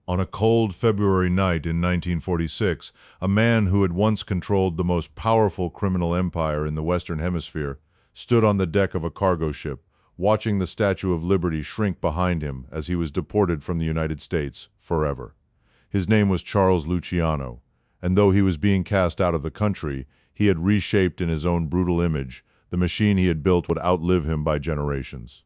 On a cold February night in 1946, a man who had once controlled the most powerful criminal empire in the Western Hemisphere stood on the deck of a cargo ship, watching the Statue of Liberty shrink behind him as he was deported from the United States forever. His name was Charles Luciano, and though he was being cast out of the country, he had reshaped in his own brutal image. The machine he had built would outlive him by generations.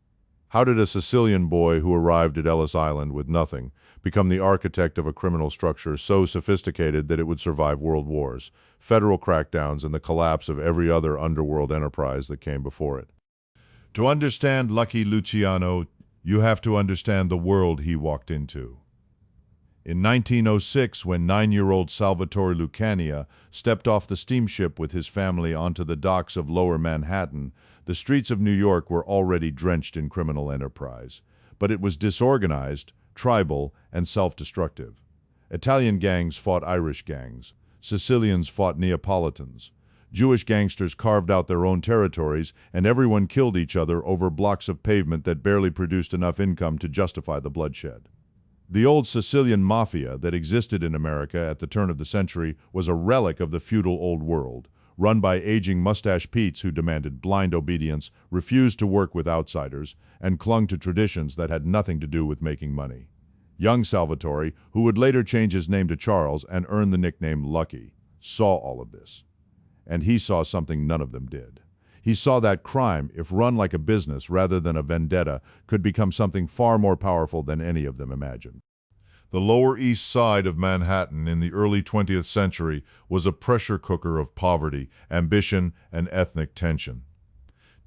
How did a Sicilian boy who arrived at Ellis Island with nothing become the architect of a criminal structure so sophisticated that it would survive world wars, federal crackdowns, and the collapse of every other underworld enterprise that came before it? To understand Lucky Luciano, you have to understand the world he walked into. In 1906, when 9-year-old Salvatore Lucania stepped off the steamship with his family onto the docks of Lower Manhattan, the streets of New York were already drenched in criminal enterprise. But it was disorganized, tribal, and self-destructive. Italian gangs fought Irish gangs. Sicilians fought Neapolitans. Jewish gangsters carved out their own territories, and everyone killed each other over blocks of pavement that barely produced enough income to justify the bloodshed. The old Sicilian Mafia that existed in America at the turn of the century was a relic of the feudal old world, run by aging Mustache Petes who demanded blind obedience, refused to work with outsiders, and clung to traditions that had nothing to do with making money. Young Salvatore, who would later change his name to Charles and earn the nickname Lucky, saw all of this. And he saw something none of them did. He saw that crime, if run like a business rather than a vendetta, could become something far more powerful than any of them imagined. The Lower East Side of Manhattan in the early 20th century was a pressure cooker of poverty, ambition, and ethnic tension.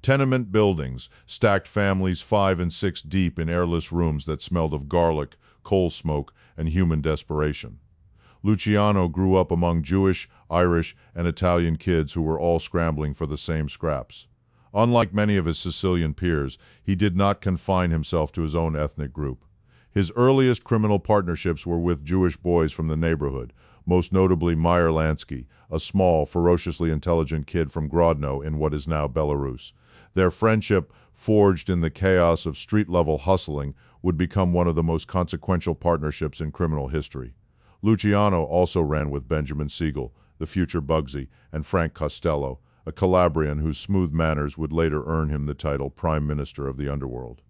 Tenement buildings, stacked families 5 and 6 deep in airless rooms that smelled of garlic, coal smoke, and human desperation. Luciano grew up among Jewish, Irish, and Italian kids who were all scrambling for the same scraps. Unlike many of his Sicilian peers, he did not confine himself to his own ethnic group. His earliest criminal partnerships were with Jewish boys from the neighborhood, most notably Meyer Lansky, a small, ferociously intelligent kid from Grodno in what is now Belarus. Their friendship, forged in the chaos of street-level hustling, would become one of the most consequential partnerships in criminal history. Luciano also ran with Benjamin Siegel, the future Bugsy, and Frank Costello, a Calabrian whose smooth manners would later earn him the title Prime Minister of the Underworld.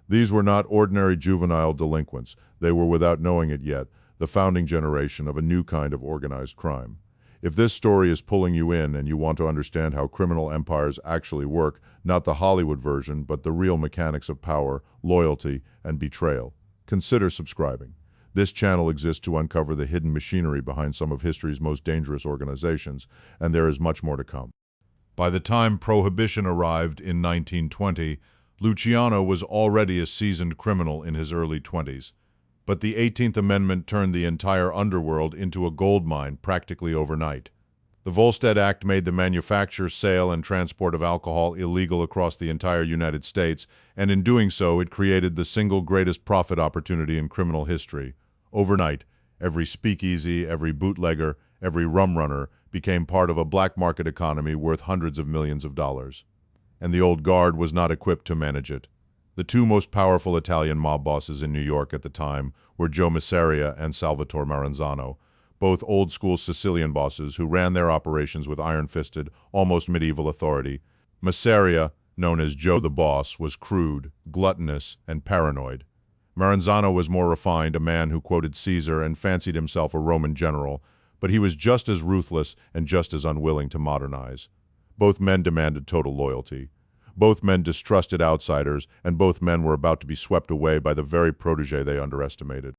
These were not ordinary juvenile delinquents. They were, without knowing it yet, the founding generation of a new kind of organized crime. If this story is pulling you in and you want to understand how criminal empires actually work, not the Hollywood version, but the real mechanics of power, loyalty, and betrayal, consider subscribing. This channel exists to uncover the hidden machinery behind some of history's most dangerous organizations, and there is much more to come. By the time Prohibition arrived in 1920, Luciano was already a seasoned criminal in his early 20s. But the 18th Amendment turned the entire underworld into a gold mine practically overnight. The Volstead Act made the manufacture, sale, and transport of alcohol illegal across the entire United States, and in doing so, it created the single greatest profit opportunity in criminal history. Overnight, every speakeasy, every bootlegger, every rum runner became part of a black market economy worth hundreds of millions of dollars. And the old guard was not equipped to manage it. The two most powerful Italian mob bosses in New York at the time were Joe Masseria and Salvatore Maranzano, both old-school Sicilian bosses who ran their operations with iron-fisted, almost medieval authority. Masseria, known as Joe the Boss, was crude, gluttonous, and paranoid. Maranzano was more refined, a man who quoted Caesar and fancied himself a Roman general, but he was just as ruthless and just as unwilling to modernize. Both men demanded total loyalty. Both men distrusted outsiders, and both men were about to be swept away by the very protege they underestimated.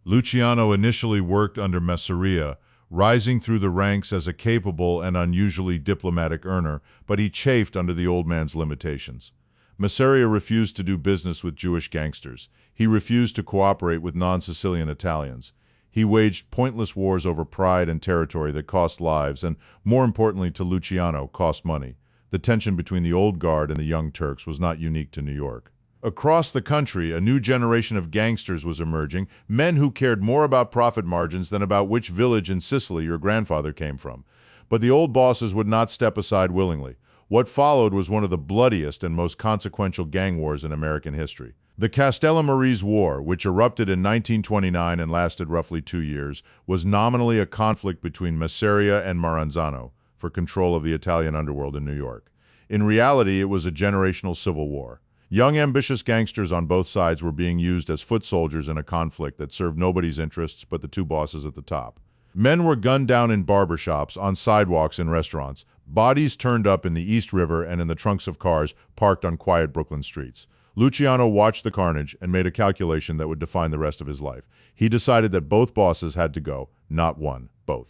Luciano initially worked under Masseria, rising through the ranks as a capable and unusually diplomatic earner, but he chafed under the old man's limitations. Masseria refused to do business with Jewish gangsters. He refused to cooperate with non-Sicilian Italians. He waged pointless wars over pride and territory that cost lives and, more importantly to Luciano, cost money. The tension between the old guard and the young Turks was not unique to New York. Across the country, a new generation of gangsters was emerging, men who cared more about profit margins than about which village in Sicily your grandfather came from. But the old bosses would not step aside willingly. What followed was one of the bloodiest and most consequential gang wars in American history. The Castellammarese War, which erupted in 1929 and lasted roughly 2 years, was nominally a conflict between Masseria and Maranzano for control of the Italian underworld in New York. In reality, it was a generational civil war. Young, ambitious gangsters on both sides were being used as foot soldiers in a conflict that served nobody's interests but the two bosses at the top. Men were gunned down in barbershops, on sidewalks in restaurants, bodies turned up in the East River and in the trunks of cars parked on quiet Brooklyn streets. Luciano watched the carnage and made a calculation that would define the rest of his life. He decided that both bosses had to go, not one, both.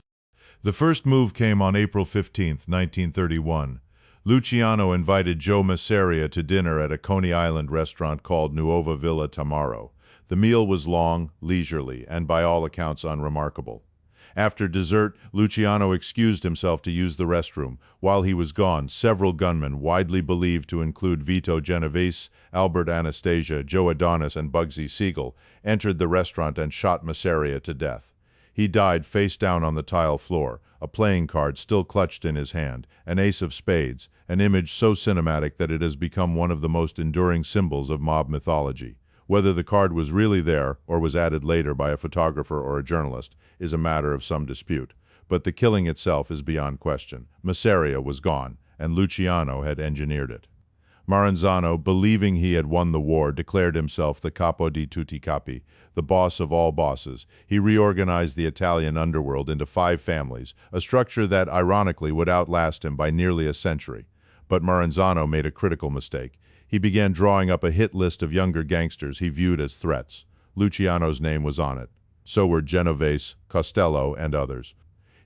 The first move came on April 15, 1931. Luciano invited Joe Masseria to dinner at a Coney Island restaurant called Nuova Villa Tamaro. The meal was long, leisurely, and by all accounts unremarkable. After dessert, Luciano excused himself to use the restroom. While he was gone, several gunmen, widely believed to include Vito Genovese, Albert Anastasia, Joe Adonis, and Bugsy Siegel, entered the restaurant and shot Masseria to death. He died face down on the tile floor, a playing card still clutched in his hand, an ace of spades, an image so cinematic that it has become one of the most enduring symbols of mob mythology. Whether the card was really there or was added later by a photographer or a journalist is a matter of some dispute, but the killing itself is beyond question. Masseria was gone, and Luciano had engineered it. Maranzano, believing he had won the war, declared himself the capo di tutti capi, the boss of all bosses. He reorganized the Italian underworld into 5 families, a structure that, ironically, would outlast him by nearly a century. But Maranzano made a critical mistake. He began drawing up a hit list of younger gangsters he viewed as threats. Luciano's name was on it. So were Genovese, Costello, and others.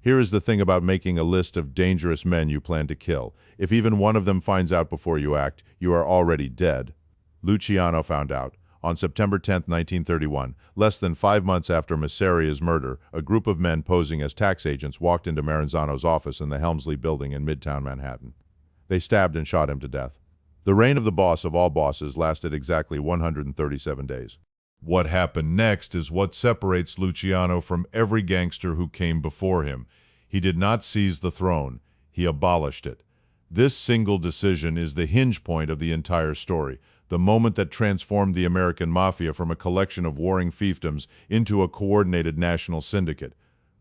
Here is the thing about making a list of dangerous men you plan to kill. If even one of them finds out before you act, you are already dead. Luciano found out. On September 10, 1931, less than 5 months after Masseria's murder, a group of men posing as tax agents walked into Maranzano's office in the Helmsley Building in Midtown Manhattan. They stabbed and shot him to death. The reign of the boss of all bosses lasted exactly 137 days. What happened next is what separates Luciano from every gangster who came before him. He did not seize the throne, he abolished it. This single decision is the hinge point of the entire story, the moment that transformed the American Mafia from a collection of warring fiefdoms into a coordinated national syndicate.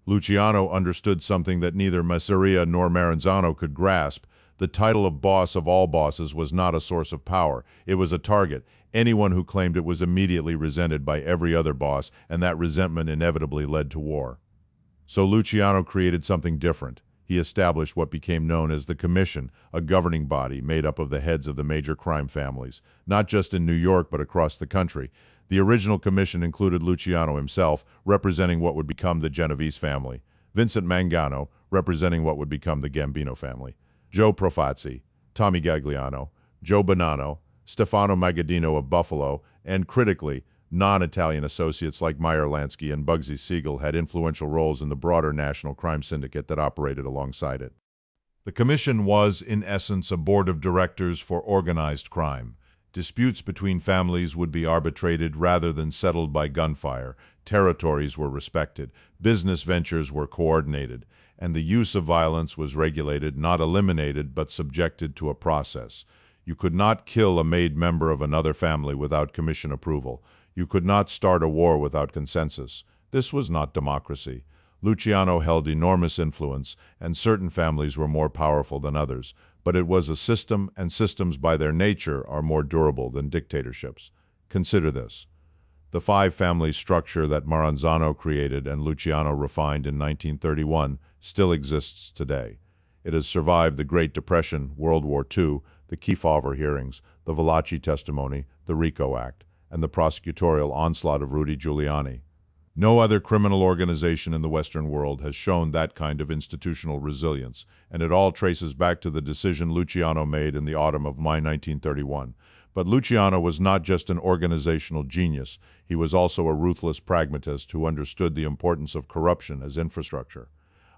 Luciano understood something that neither Masseria nor Maranzano could grasp. The title of boss of all bosses was not a source of power. It was a target. Anyone who claimed it was immediately resented by every other boss, and that resentment inevitably led to war. So Luciano created something different. He established what became known as the Commission, a governing body made up of the heads of the major crime families, not just in New York but across the country. The original commission included Luciano himself, representing what would become the Genovese family, Vincent Mangano, representing what would become the Gambino family, Joe Profazzi, Tommy Gagliano, Joe Bonanno, Stefano Magaddino of Buffalo, and critically, non-Italian associates like Meyer Lansky and Bugsy Siegel had influential roles in the broader national crime syndicate that operated alongside it. The commission was, in essence, a board of directors for organized crime. Disputes between families would be arbitrated rather than settled by gunfire. Territories were respected. Business ventures were coordinated. And the use of violence was regulated, not eliminated, but subjected to a process. You could not kill a made member of another family without commission approval. You could not start a war without consensus. This was not democracy. Luciano held enormous influence, and certain families were more powerful than others, but it was a system, and systems by their nature are more durable than dictatorships. Consider this. The 5-family structure that Maranzano created and Luciano refined in 1931 still exists today. It has survived the Great Depression, World War II, the Kefauver hearings, the Valachi testimony, the RICO Act, and the prosecutorial onslaught of Rudy Giuliani. No other criminal organization in the Western world has shown that kind of institutional resilience, and it all traces back to the decision Luciano made in the autumn of May 1931. But Luciano was not just an organizational genius, he was also a ruthless pragmatist who understood the importance of corruption as infrastructure.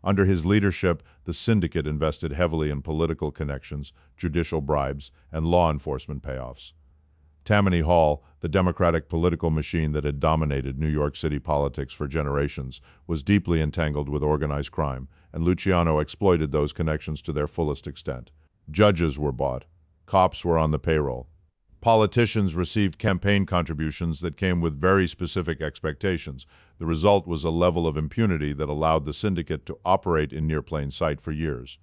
Under his leadership, the syndicate invested heavily in political connections, judicial bribes, and law enforcement payoffs. Tammany Hall, the Democratic political machine that had dominated New York City politics for generations, was deeply entangled with organized crime, and Luciano exploited those connections to their fullest extent. Judges were bought. Cops were on the payroll. Politicians received campaign contributions that came with very specific expectations. The result was a level of impunity that allowed the syndicate to operate in near plain sight for years.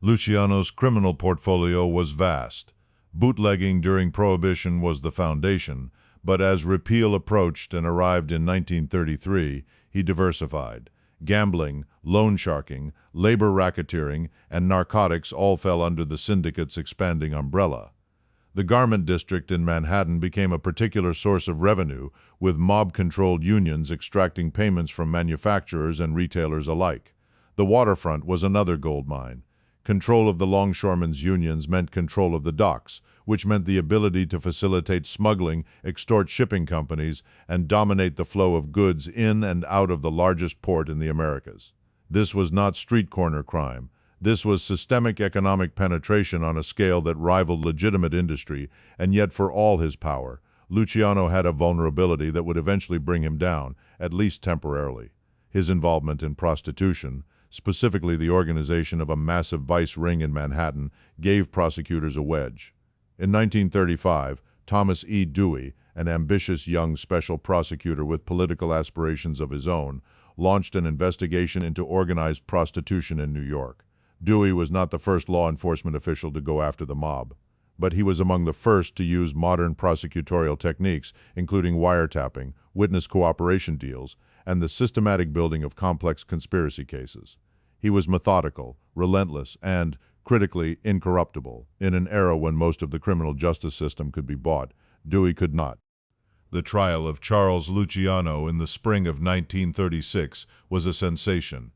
Luciano's criminal portfolio was vast. Bootlegging during Prohibition was the foundation, but as repeal approached and arrived in 1933, he diversified. Gambling, loan sharking, labor racketeering, and narcotics all fell under the syndicate's expanding umbrella. The garment district in Manhattan became a particular source of revenue, with mob-controlled unions extracting payments from manufacturers and retailers alike. The waterfront was another gold mine. Control of the longshoremen's unions meant control of the docks, which meant the ability to facilitate smuggling, extort shipping companies, and dominate the flow of goods in and out of the largest port in the Americas. This was not street corner crime. This was systemic economic penetration on a scale that rivaled legitimate industry, and yet for all his power, Luciano had a vulnerability that would eventually bring him down, at least temporarily. His involvement in prostitution, specifically the organization of a massive vice ring in Manhattan, gave prosecutors a wedge. In 1935, Thomas E. Dewey, an ambitious young special prosecutor with political aspirations of his own, launched an investigation into organized prostitution in New York. Dewey was not the first law enforcement official to go after the mob, but he was among the first to use modern prosecutorial techniques, including wiretapping, witness cooperation deals, and the systematic building of complex conspiracy cases. He was methodical, relentless, and, critically, incorruptible. In an era when most of the criminal justice system could be bought, Dewey could not. The trial of Charles Luciano in the spring of 1936 was a sensation.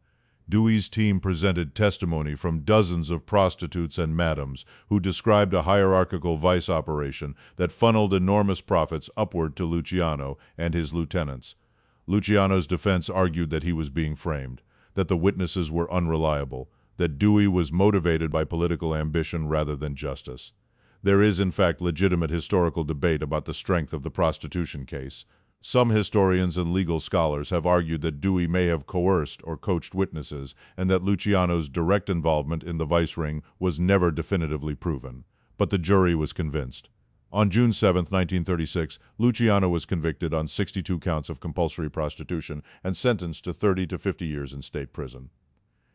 Dewey's team presented testimony from dozens of prostitutes and madams who described a hierarchical vice operation that funneled enormous profits upward to Luciano and his lieutenants. Luciano's defense argued that he was being framed, that the witnesses were unreliable, that Dewey was motivated by political ambition rather than justice. There is, in fact, legitimate historical debate about the strength of the prostitution case. Some historians and legal scholars have argued that Dewey may have coerced or coached witnesses, and that Luciano's direct involvement in the vice ring was never definitively proven. But the jury was convinced. On June 7, 1936, Luciano was convicted on 62 counts of compulsory prostitution and sentenced to 30 to 50 years in state prison.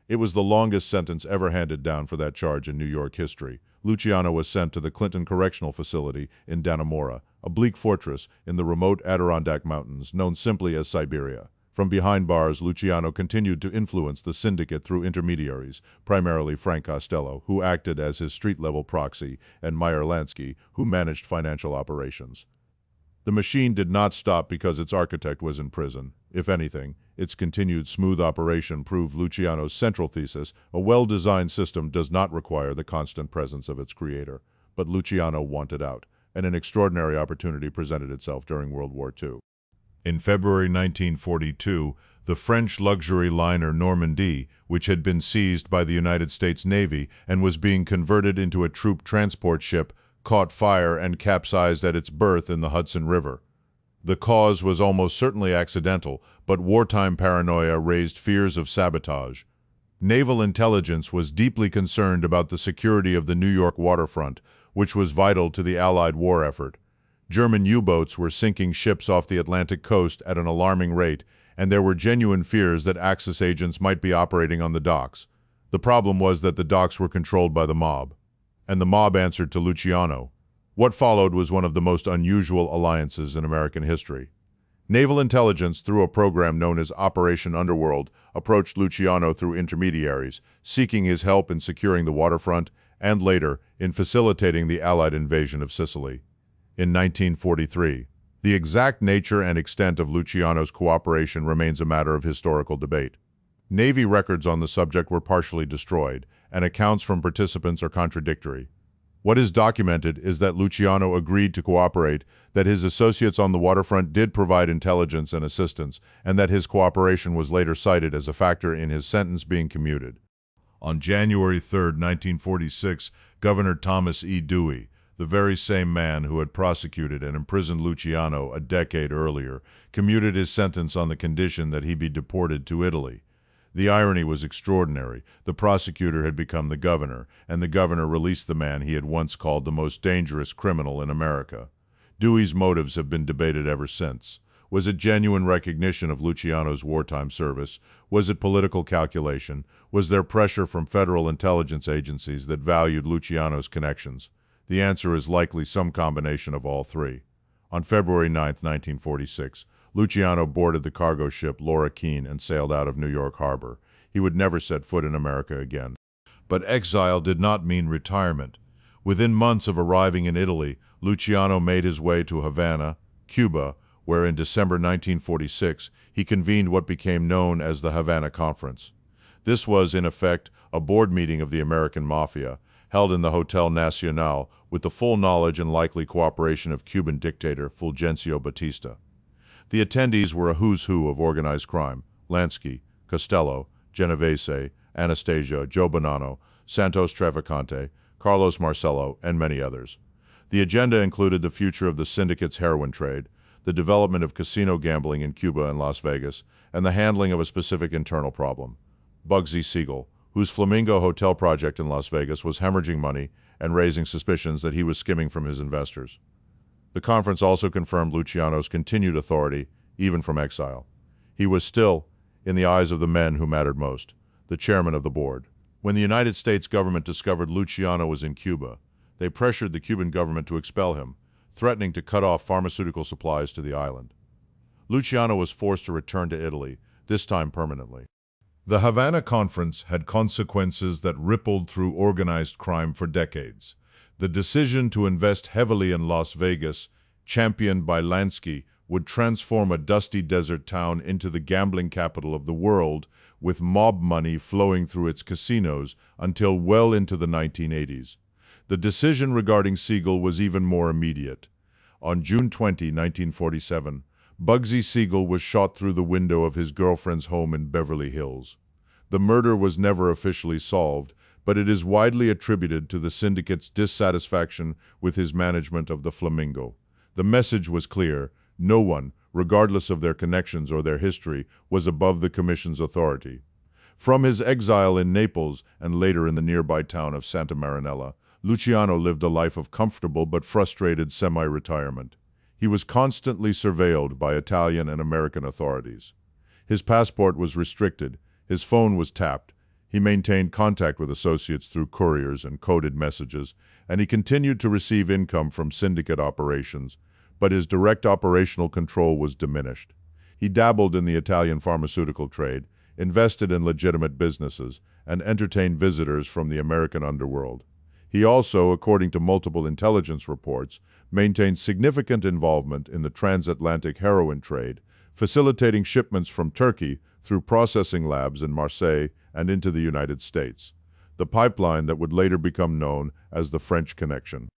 It was the longest sentence ever handed down for that charge in New York history. Luciano was sent to the Clinton Correctional Facility in Dannemora, a bleak fortress in the remote Adirondack Mountains known simply as Siberia. From behind bars, Luciano continued to influence the syndicate through intermediaries, primarily Frank Costello, who acted as his street-level proxy, and Meyer Lansky, who managed financial operations. The machine did not stop because its architect was in prison. If anything, its continued smooth operation proved Luciano's central thesis: a well-designed system does not require the constant presence of its creator. But Luciano wanted out, and an extraordinary opportunity presented itself during World War II. In February 1942, the French luxury liner Normandie, which had been seized by the United States Navy and was being converted into a troop transport ship, caught fire and capsized at its berth in the Hudson River. The cause was almost certainly accidental, but wartime paranoia raised fears of sabotage. Naval intelligence was deeply concerned about the security of the New York waterfront, which was vital to the Allied war effort. German U-boats were sinking ships off the Atlantic coast at an alarming rate, and there were genuine fears that Axis agents might be operating on the docks. The problem was that the docks were controlled by the mob, and the mob answered to Luciano. What followed was one of the most unusual alliances in American history. Naval intelligence, through a program known as Operation Underworld, approached Luciano through intermediaries, seeking his help in securing the waterfront and later in facilitating the Allied invasion of Sicily. In 1943, the exact nature and extent of Luciano's cooperation remains a matter of historical debate. Navy records on the subject were partially destroyed, and accounts from participants are contradictory. What is documented is that Luciano agreed to cooperate, that his associates on the waterfront did provide intelligence and assistance, and that his cooperation was later cited as a factor in his sentence being commuted. On January 3, 1946, Governor Thomas E. Dewey, the very same man who had prosecuted and imprisoned Luciano a decade earlier, commuted his sentence on the condition that he be deported to Italy. The irony was extraordinary. The prosecutor had become the governor, and the governor released the man he had once called the most dangerous criminal in America. Dewey's motives have been debated ever since. Was it genuine recognition of Luciano's wartime service? Was it political calculation? Was there pressure from federal intelligence agencies that valued Luciano's connections? The answer is likely some combination of all three. On February 9, 1946, Luciano boarded the cargo ship Laura Keene and sailed out of New York Harbor. He would never set foot in America again. But exile did not mean retirement. Within months of arriving in Italy, Luciano made his way to Havana, Cuba, where in December 1946 he convened what became known as the Havana Conference. This was, in effect, a board meeting of the American Mafia, held in the Hotel Nacional with the full knowledge and likely cooperation of Cuban dictator Fulgencio Batista. The attendees were a who's who of organized crime: Lansky, Costello, Genovese, Anastasia, Joe Bonanno, Santos Trafficante, Carlos Marcello, and many others. The agenda included the future of the syndicate's heroin trade, the development of casino gambling in Cuba and Las Vegas, and the handling of a specific internal problem: Bugsy Siegel, whose Flamingo Hotel project in Las Vegas was hemorrhaging money and raising suspicions that he was skimming from his investors. The conference also confirmed Luciano's continued authority, even from exile. He was still, in the eyes of the men who mattered most, the chairman of the board. When the United States government discovered Luciano was in Cuba, they pressured the Cuban government to expel him, threatening to cut off pharmaceutical supplies to the island. Luciano was forced to return to Italy, this time permanently. The Havana Conference had consequences that rippled through organized crime for decades. The decision to invest heavily in Las Vegas, championed by Lansky, would transform a dusty desert town into the gambling capital of the world, with mob money flowing through its casinos until well into the 1980s. The decision regarding Siegel was even more immediate. On June 20, 1947, Bugsy Siegel was shot through the window of his girlfriend's home in Beverly Hills. The murder was never officially solved, but it is widely attributed to the syndicate's dissatisfaction with his management of the Flamingo. The message was clear: no one, regardless of their connections or their history, was above the Commission's authority. From his exile in Naples and later in the nearby town of Santa Marinella, Luciano lived a life of comfortable but frustrated semi-retirement. He was constantly surveilled by Italian and American authorities. His passport was restricted, his phone was tapped, he maintained contact with associates through couriers and coded messages, and he continued to receive income from syndicate operations, but his direct operational control was diminished. He dabbled in the Italian pharmaceutical trade, invested in legitimate businesses, and entertained visitors from the American underworld. He also, according to multiple intelligence reports, maintained significant involvement in the transatlantic heroin trade, facilitating shipments from Turkey through processing labs in Marseille and into the United States, the pipeline that would later become known as the French Connection.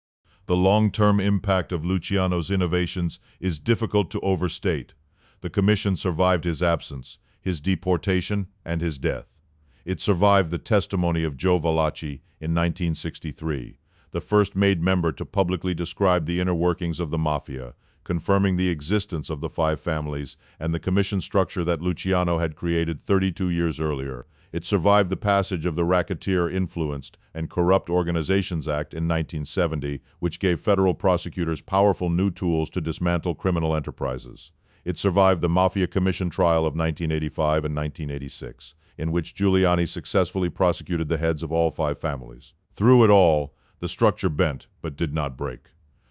The long-term impact of Luciano's innovations is difficult to overstate. The Commission survived his absence, his deportation, and his death. It survived the testimony of Joe Valachi in 1963, the first made member to publicly describe the inner workings of the Mafia, confirming the existence of the five families and the commission structure that Luciano had created 32 years earlier. It survived the passage of the Racketeer-Influenced and Corrupt Organizations Act in 1970, which gave federal prosecutors powerful new tools to dismantle criminal enterprises. It survived the Mafia Commission trial of 1985 and 1986, in which Giuliani successfully prosecuted the heads of all five families. Through it all, the structure bent, but did not break.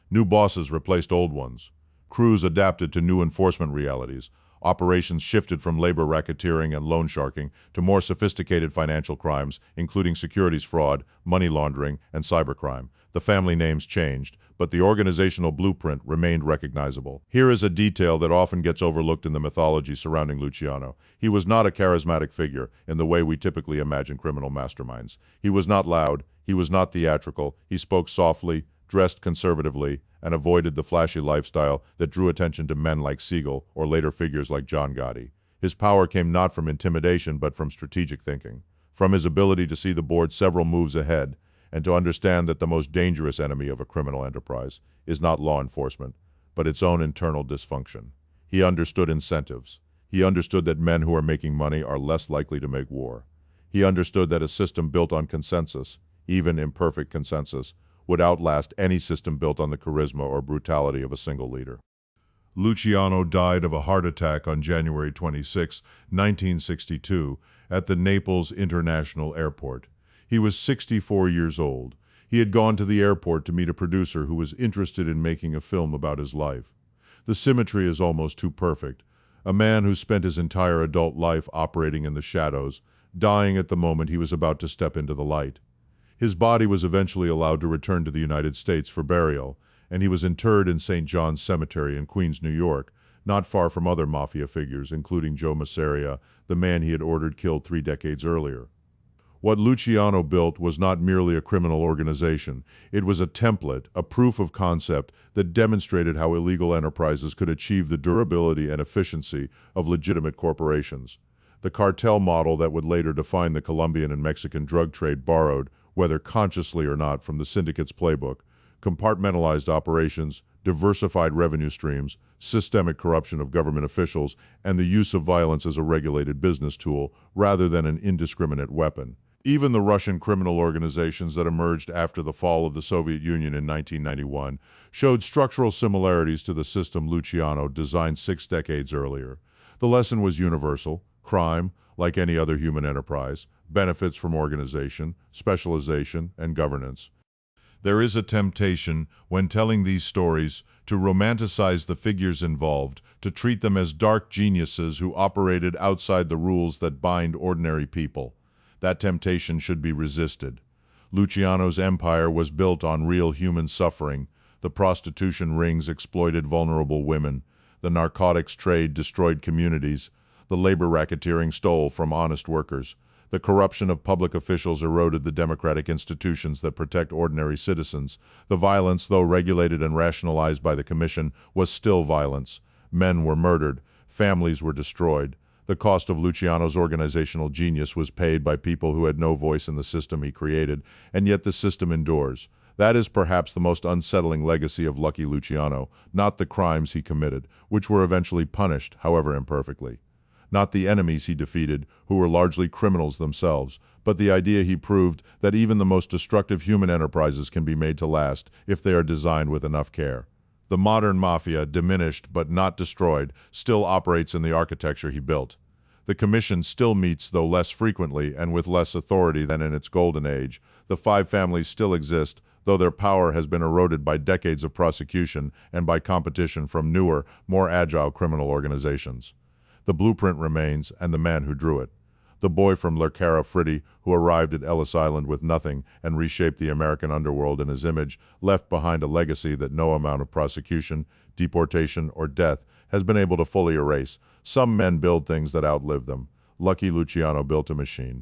New bosses replaced old ones. Crews adapted to new enforcement realities. Operations shifted from labor racketeering and loan sharking to more sophisticated financial crimes, including securities fraud, money laundering, and cybercrime. The family names changed, but the organizational blueprint remained recognizable. Here is a detail that often gets overlooked in the mythology surrounding Luciano. He was not a charismatic figure in the way we typically imagine criminal masterminds. He was not loud, he was not theatrical, he spoke softly, dressed conservatively, and avoided the flashy lifestyle that drew attention to men like Siegel or later figures like John Gotti. His power came not from intimidation but from strategic thinking, from his ability to see the board several moves ahead and to understand that the most dangerous enemy of a criminal enterprise is not law enforcement, but its own internal dysfunction. He understood incentives. He understood that men who are making money are less likely to make war. He understood that a system built on consensus, even imperfect consensus, would outlast any system built on the charisma or brutality of a single leader. Luciano died of a heart attack on January 26, 1962, at the Naples International Airport. He was 64 years old. He had gone to the airport to meet a producer who was interested in making a film about his life. The symmetry is almost too perfect. A man who spent his entire adult life operating in the shadows, dying at the moment he was about to step into the light. His body was eventually allowed to return to the United States for burial, and he was interred in St. John's Cemetery in Queens, New York, not far from other mafia figures, including Joe Masseria, the man he had ordered killed 3 decades earlier. What Luciano built was not merely a criminal organization. It was a template, a proof of concept that demonstrated how illegal enterprises could achieve the durability and efficiency of legitimate corporations. The cartel model that would later define the Colombian and Mexican drug trade borrowed, whether consciously or not, from the syndicate's playbook: compartmentalized operations, diversified revenue streams, systemic corruption of government officials, and the use of violence as a regulated business tool rather than an indiscriminate weapon. Even the Russian criminal organizations that emerged after the fall of the Soviet Union in 1991 showed structural similarities to the system Luciano designed 6 decades earlier. The lesson was universal. Crime, like any other human enterprise, benefits from organization, specialization, and governance. There is a temptation, when telling these stories, to romanticize the figures involved, to treat them as dark geniuses who operated outside the rules that bind ordinary people. That temptation should be resisted. Luciano's empire was built on real human suffering. The prostitution rings exploited vulnerable women. The narcotics trade destroyed communities. The labor racketeering stole from honest workers. The corruption of public officials eroded the democratic institutions that protect ordinary citizens. The violence, though regulated and rationalized by the Commission, was still violence. Men were murdered. Families were destroyed. The cost of Luciano's organizational genius was paid by people who had no voice in the system he created, and yet the system endures. That is perhaps the most unsettling legacy of Lucky Luciano, not the crimes he committed, which were eventually punished, however imperfectly. Not the enemies he defeated, who were largely criminals themselves, but the idea he proved that even the most destructive human enterprises can be made to last if they are designed with enough care. The modern mafia, diminished but not destroyed, still operates in the architecture he built. The Commission still meets, though less frequently and with less authority than in its golden age. The 5 families still exist, though their power has been eroded by decades of prosecution and by competition from newer, more agile criminal organizations. The blueprint remains, and the man who drew it. The boy from Lercara Fritti, who arrived at Ellis Island with nothing and reshaped the American underworld in his image, left behind a legacy that no amount of prosecution, deportation, or death has been able to fully erase. Some men build things that outlive them. Lucky Luciano built a machine.